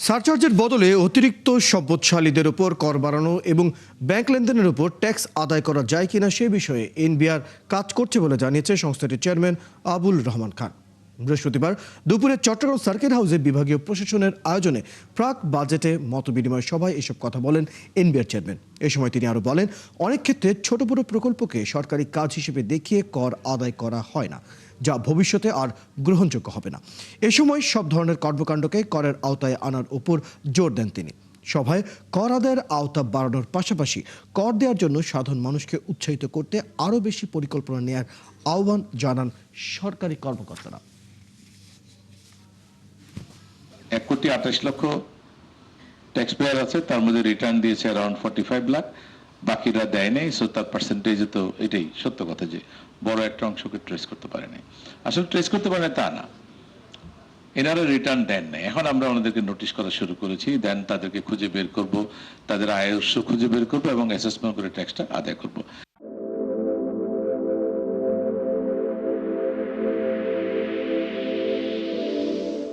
সারচার্জের বদলে অতিরিক্ত সম্পদশালীদের উপর কর বাড়ানো এবং ব্যাংক লেনদেনের উপর ট্যাক্স আদায় করা যায় কিনা সে বিষয়ে এনবিআর কাজ করছে বলে জানিয়েছে সংস্থাটির চেয়ারম্যান আবুল রহমান খান। বৃহস্পতিবার দুপুরে চট্টগ্রাম সার্কিট হাউসে বিভাগীয় প্রশাসনের আয়োজনে প্রাক বাজেটে মতবিনিময় সভায় এসব কথা বলেন এনবিআর চেয়ারম্যান। এ সময় তিনি আরও বলেন, অনেক ক্ষেত্রে ছোট বড় প্রকল্পকে সরকারি কাজ হিসেবে দেখিয়ে কর আদায় করা হয় না, যা ভবিষ্যতে আর গ্রহণযোগ্য হবে না। এ সময় সব ধরনের কর্মকাণ্ডকে করের আওতায় আনার উপর জোর দেন তিনি। সভায় কর আদায়ের আওতা বাড়ানোর পাশাপাশি কর দেওয়ার জন্য সাধারণ মানুষকে উৎসাহিত করতে আরও বেশি পরিকল্পনা নেওয়ার আহ্বান জানান সরকারি কর্মকর্তারা। 1,28,00,000 ট্যাক্স পেয়ার আছে, তার মধ্যে রিটার্ন দিয়েছে অ্যারাউন্ড 45 লাখ, বাকিরা দেয় নাই। সো তার পার্সেন্টেজে তো এটাই সত্য কথা যে বড় একটা অংশকে ট্রেস করতে পারে নাই। আসলে ট্রেস করতে পারে না তা না, এনারা রিটার্ন দেন নাই। এখন আমরা ওনাদেরকে নোটিশ করা শুরু করেছি, দেন তাদেরকে খুঁজে বের করব, তাদের আয়ের উৎস খুঁজে বের করবো এবং অ্যাসেসমেন্ট করে ট্যাক্সটা আদায় করব।